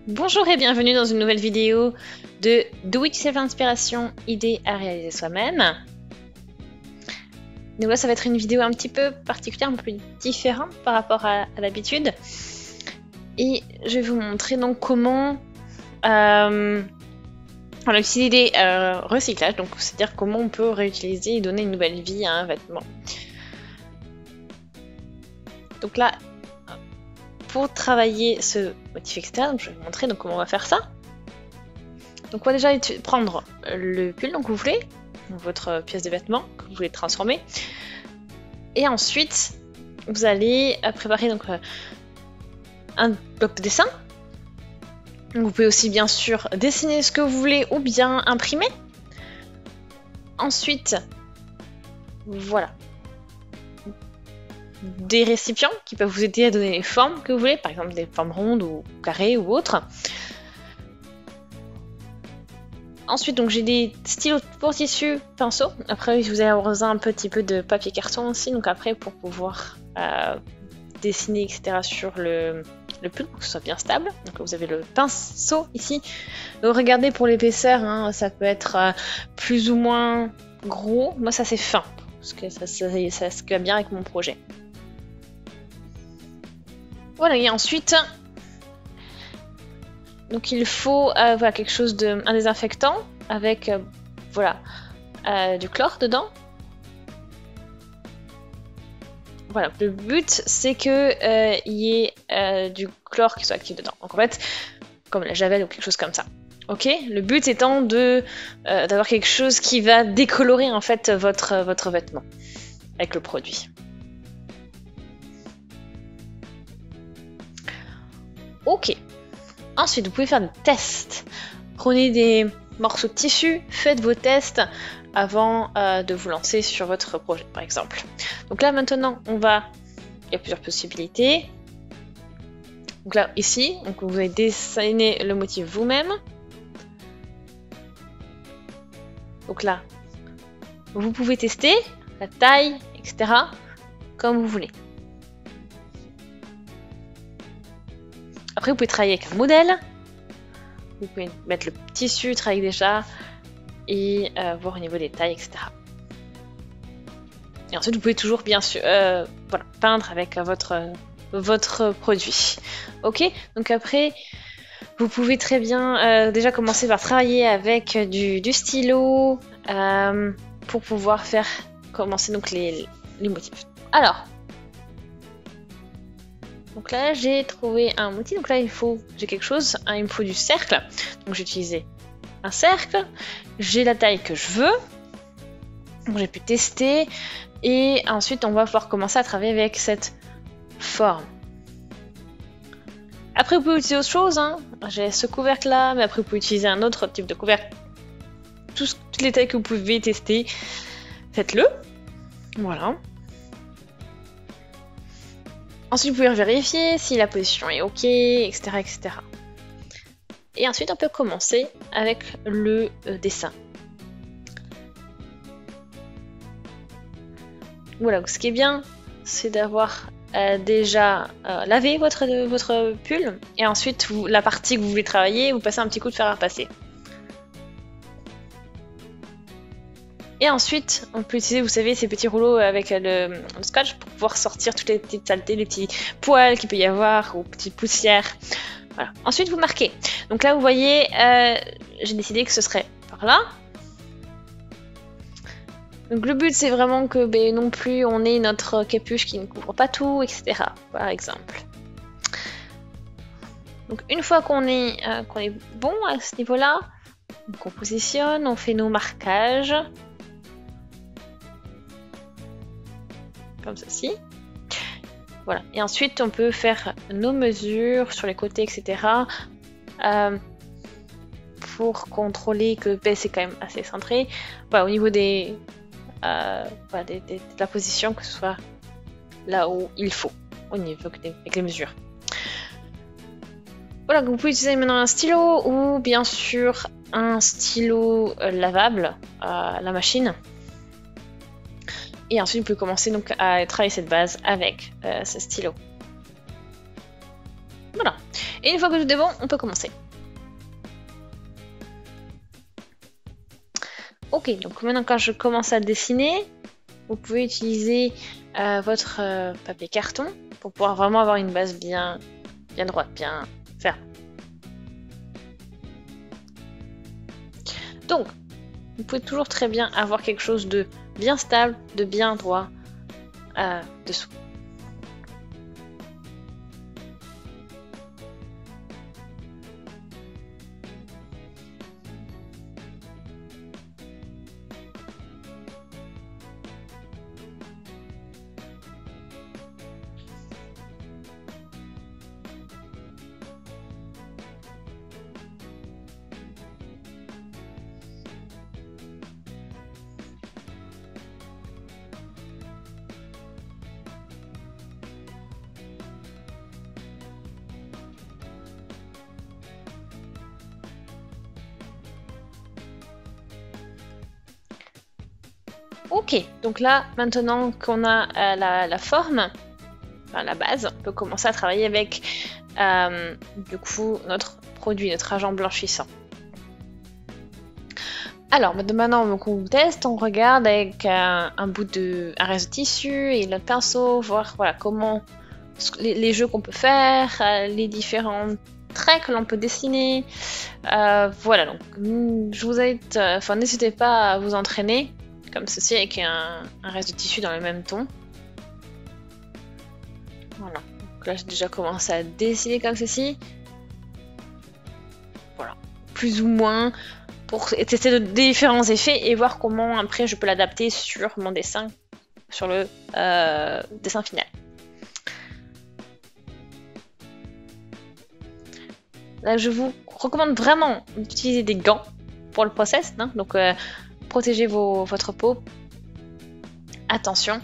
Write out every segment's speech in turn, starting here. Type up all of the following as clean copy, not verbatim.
Bonjour et bienvenue dans une nouvelle vidéo de Do It Yourself Inspiration, idée à réaliser soi-même. Donc là ça va être une vidéo un petit peu particulière, un peu différente par rapport à l'habitude. Et je vais vous montrer donc comment utiliser recyclage, donc c'est-à-dire comment on peut réutiliser et donner une nouvelle vie à un vêtement. Donc là, pour travailler ce motif externe, je vais vous montrer donc comment on va faire ça. Donc on va déjà prendre le pull donc vous voulez, donc votre pièce de vêtement que vous voulez transformer, et ensuite vous allez préparer donc un bloc de dessin. Donc, vous pouvez aussi bien sûr dessiner ce que vous voulez ou bien imprimer. Ensuite, voilà, des récipients qui peuvent vous aider à donner les formes que vous voulez, par exemple des formes rondes ou carrées ou autres. Ensuite, donc j'ai des stylos pour tissu, pinceau. Après, vous avez besoin un petit peu de papier carton aussi, donc après pour pouvoir dessiner etc. sur le pull pour que ce soit bien stable. Donc vous avez le pinceau ici. Donc regardez pour l'épaisseur, hein, ça peut être plus ou moins gros. Moi ça c'est fin, parce que ça se va bien avec mon projet. Voilà, et ensuite, donc il faut voilà, quelque chose un désinfectant avec voilà, du chlore dedans. Voilà, le but c'est que y ait du chlore qui soit actif dedans. Donc en fait, comme la javel ou quelque chose comme ça. Ok, le but étant d'avoir quelque chose qui va décolorer en fait votre vêtement avec le produit. Ok. Ensuite, vous pouvez faire des tests. Prenez des morceaux de tissu, faites vos tests avant de vous lancer sur votre projet, par exemple. Donc là, maintenant, il y a plusieurs possibilités. Donc là, ici, donc vous allez dessiner le motif vous-même. Donc là, vous pouvez tester la taille, etc., comme vous voulez. Après, vous pouvez travailler avec un modèle. Vous pouvez mettre le tissu, travailler déjà, et voir au niveau des tailles, etc. Et ensuite, vous pouvez toujours, bien sûr, voilà, peindre avec votre produit. Ok, donc après, vous pouvez très bien déjà commencer par travailler avec du stylo pour pouvoir commencer donc les motifs. Alors, donc là j'ai trouvé un motif. Donc là j'ai quelque chose. Hein, il me faut du cercle. Donc j'ai utilisé un cercle. J'ai la taille que je veux. Donc j'ai pu tester. Et ensuite on va pouvoir commencer à travailler avec cette forme. Après vous pouvez utiliser autre chose, hein. J'ai ce couvercle là, mais après vous pouvez utiliser un autre type de couvercle. Toutes les tailles que vous pouvez tester, faites-le. Voilà. Ensuite vous pouvez vérifier si la position est ok, etc. etc. Et ensuite on peut commencer avec le dessin. Voilà, donc ce qui est bien, c'est d'avoir déjà lavé votre pull, et ensuite la partie que vous voulez travailler, vous passez un petit coup de fer à repasser. Et ensuite, on peut utiliser, vous savez, ces petits rouleaux avec le scotch pour pouvoir sortir toutes les petites saletés, les petits poils qu'il peut y avoir, ou petites poussières. Voilà. Ensuite, vous marquez. Donc là, vous voyez, j'ai décidé que ce serait par là. Donc le but, c'est vraiment que non plus on ait notre capuche qui ne couvre pas tout, etc. Par exemple. Donc une fois qu'on est bon à ce niveau-là, on positionne, on fait nos marquages. Comme ceci. Voilà. Et ensuite, on peut faire nos mesures sur les côtés, etc. Pour contrôler que c'est quand même assez centré. Voilà, au niveau de la position, que ce soit là où il faut, au niveau avec les mesures. Voilà, vous pouvez utiliser maintenant un stylo ou bien sûr un stylo lavable à la machine. Et ensuite, vous pouvez commencer donc à travailler cette base avec ce stylo. Voilà. Et une fois que tout est bon, on peut commencer. Ok, donc maintenant quand je commence à dessiner, vous pouvez utiliser votre papier carton pour pouvoir vraiment avoir une base bien droite, bien ferme. Donc, vous pouvez toujours très bien avoir quelque chose de bien stable, de bien droit dessous. Ok, donc là, maintenant qu'on a la forme, enfin la base, on peut commencer à travailler avec du coup notre produit, notre agent blanchissant. Alors maintenant on teste, on regarde avec un reste de tissu et notre pinceau, voir voilà comment les jeux qu'on peut faire, les différents traits que l'on peut dessiner. Voilà, donc je vous invite, n'hésitez pas à vous entraîner comme ceci avec un reste de tissu dans le même ton. Voilà, donc là j'ai déjà commencé à dessiner comme ceci. Voilà, plus ou moins pour tester de différents effets et voir comment après je peux l'adapter sur mon dessin, sur le dessin final. Là je vous recommande vraiment d'utiliser des gants pour le process, hein, donc protégez votre peau. Attention.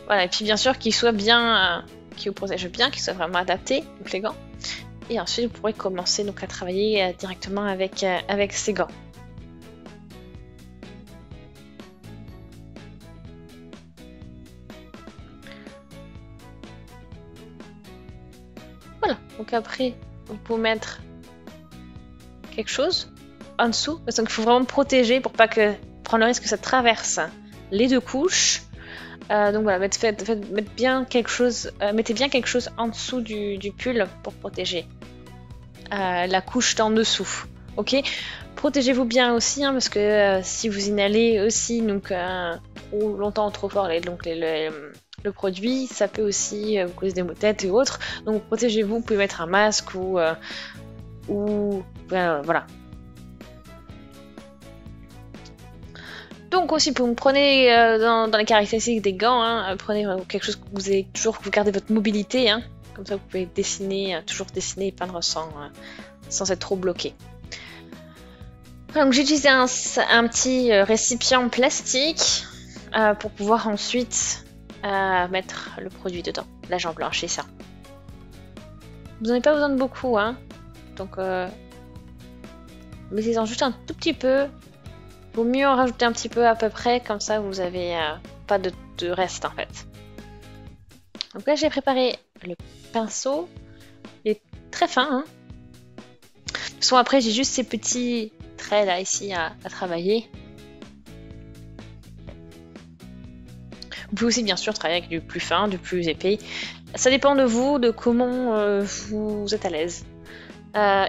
Voilà, et puis bien sûr qu'il soit bien, qu'il vous protège bien, qu'il soit vraiment adapté, donc les gants. Et ensuite vous pourrez commencer donc à travailler directement avec ces gants. Voilà, donc après vous pouvez mettre quelque chose en dessous, parce qu'il faut vraiment protéger pour pas prendre le risque que ça traverse les deux couches. Donc voilà, mettez bien quelque chose en dessous du pull pour protéger la couche d'en dessous. Ok, protégez-vous bien aussi, hein, parce que si vous inhalez aussi donc trop longtemps, trop fort le produit, ça peut aussi vous causer des maux de tête et autres. Donc protégez-vous, vous pouvez mettre un masque ou voilà. Donc aussi, vous prenez dans les caractéristiques des gants, hein, prenez quelque chose que vous avez toujours, que vous gardez votre mobilité, hein, comme ça vous pouvez dessiner, toujours dessiner et peindre sans être trop bloqué. Donc j'ai utilisé un petit récipient plastique pour pouvoir ensuite mettre le produit dedans, l'agent blanchissant. Vous n'en avez pas besoin de beaucoup, hein, donc mettez-en juste un tout petit peu. Vaut mieux en rajouter un petit peu à peu près, comme ça vous avez pas de reste en fait. Donc là j'ai préparé le pinceau, il est très fin. Hein. De toute façon après j'ai juste ces petits traits là ici à travailler. Vous pouvez aussi bien sûr travailler avec du plus fin, du plus épais. Ça dépend de vous, de comment vous êtes à l'aise.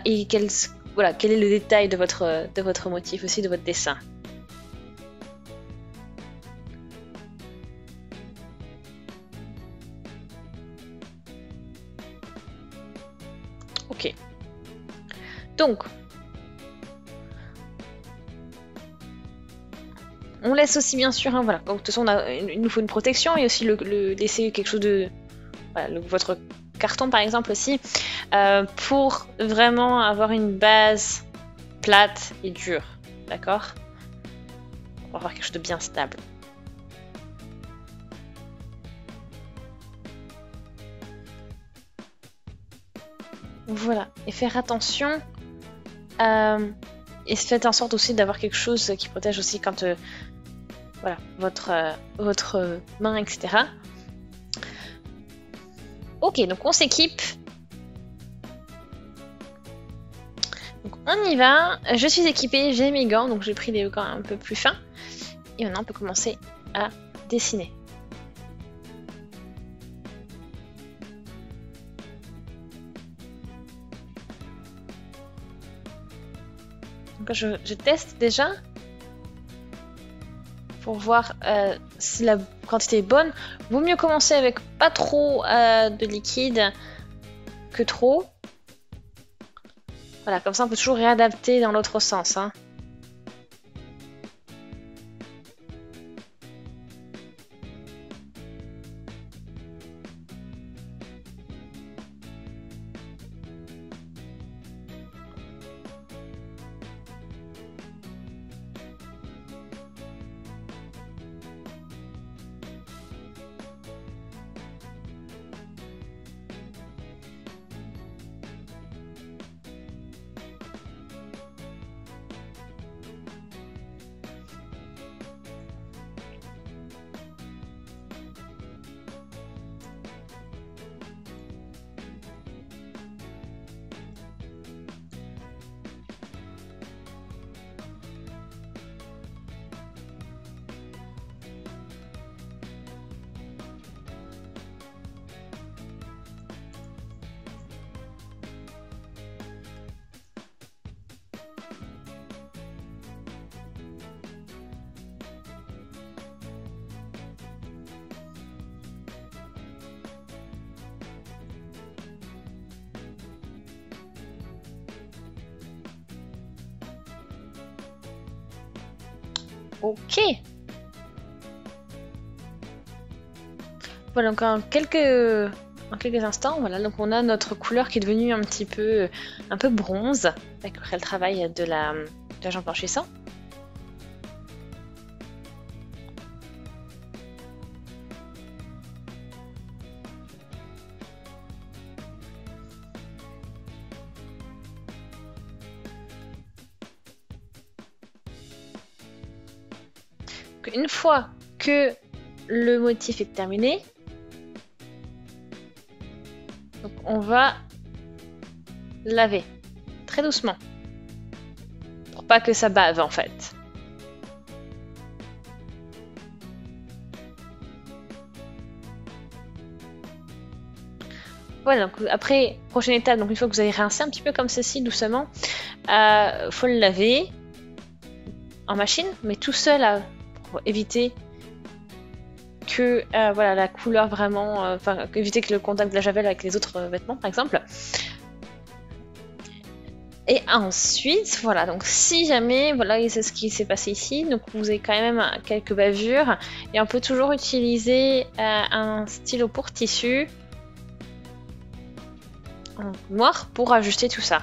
Et quel est le détail de votre motif aussi, de votre dessin. Ok. Donc, on laisse aussi bien sûr, hein, voilà. Donc, de toute façon, il nous faut une protection et aussi laisser quelque chose de, voilà, votre carton par exemple aussi, pour vraiment avoir une base plate et dure, d'accord? Pour avoir quelque chose de bien stable. Voilà, et faire attention, et faites en sorte aussi d'avoir quelque chose qui protège aussi quand voilà, votre main, etc. Ok, donc on s'équipe. On y va, je suis équipée, j'ai mes gants, donc j'ai pris des gants un peu plus fins. Et maintenant on peut commencer à dessiner. Donc je teste déjà pour voir si la quantité est bonne. Vaut mieux commencer avec pas trop de liquide que trop. Voilà, comme ça on peut toujours réadapter dans l'autre sens, hein. Ok. Voilà, donc en quelques instants, voilà, donc on a notre couleur qui est devenue un peu bronze, après le travail de l'agent blanchissant. Une fois que le motif est terminé, donc on va laver très doucement pour pas que ça bave en fait. Voilà, donc après, prochaine étape, donc une fois que vous avez rincé un petit peu comme ceci doucement, faut le laver en machine, mais tout seul pour éviter que voilà, la couleur vraiment, éviter que le contact de la javel avec les autres vêtements par exemple. Et ensuite, voilà, donc si jamais, voilà, c'est ce qui s'est passé ici, donc vous avez quand même quelques bavures, et on peut toujours utiliser un stylo pour tissu en noir pour ajuster tout ça.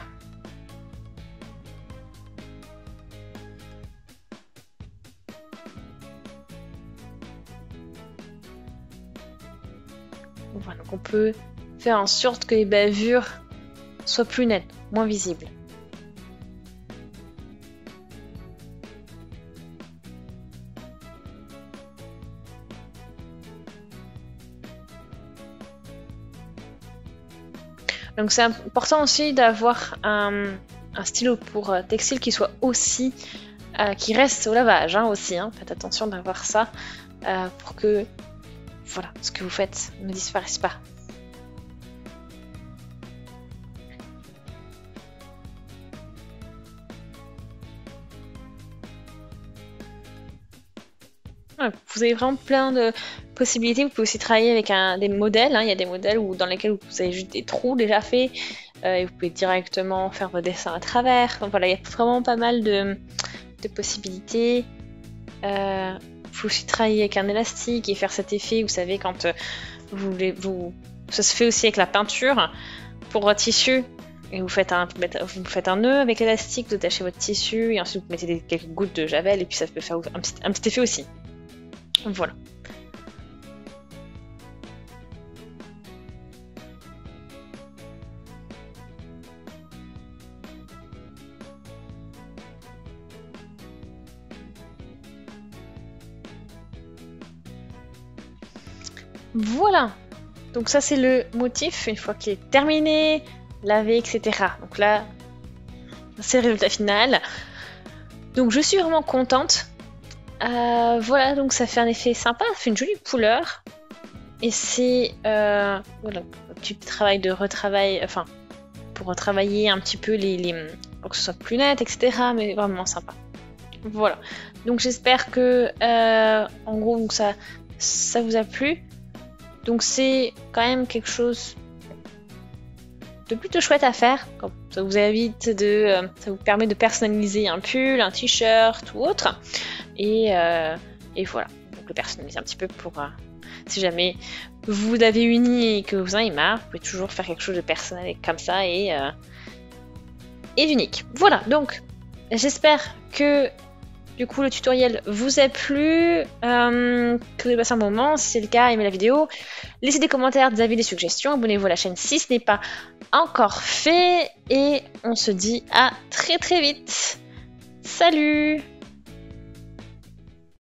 Voilà, donc on peut faire en sorte que les bavures soient plus nettes, moins visibles. Donc c'est important aussi d'avoir un stylo pour textile qui soit aussi, qui reste au lavage hein, aussi. Hein. Faites attention d'avoir ça pour que voilà, ce que vous faites ne disparaisse pas. Vous avez vraiment plein de possibilités. Vous pouvez aussi travailler avec des modèles. Hein. Il y a des modèles dans lesquels vous avez juste des trous déjà faits. Et vous pouvez directement faire vos dessins à travers. Enfin, voilà, il y a vraiment pas mal de possibilités. Vous pouvez aussi travailler avec un élastique et faire cet effet. Vous savez, quand ça se fait aussi avec la peinture. Pour votre tissu, et vous faites un nœud avec l'élastique, vous attachez votre tissu et ensuite vous mettez quelques gouttes de javel et puis ça peut faire un petit effet aussi. Voilà. Voilà. Donc ça c'est le motif, une fois qu'il est terminé, lavé, etc. Donc là, c'est le résultat final. Donc je suis vraiment contente. Voilà, donc ça fait un effet sympa, ça fait une jolie couleur. Et c'est voilà, un petit travail de retravail, enfin, pour retravailler un petit peu pour que ce soit plus net, etc. Mais vraiment sympa. Voilà. Donc j'espère que, en gros, donc ça vous a plu. Donc c'est quand même quelque chose de plutôt chouette à faire. Ça vous évite ça vous permet de personnaliser un pull, un t-shirt ou autre. Et voilà. Donc le personnaliser un petit peu pour si jamais vous avez uni et que vous en avez marre, vous pouvez toujours faire quelque chose de personnel comme ça et d'unique. Voilà. Donc j'espère que du coup, le tutoriel vous a plu, que vous avez passé un moment. Si c'est le cas, aimez la vidéo. Laissez des commentaires, des avis, des suggestions. Abonnez-vous à la chaîne si ce n'est pas encore fait. Et on se dit à très très vite. Salut!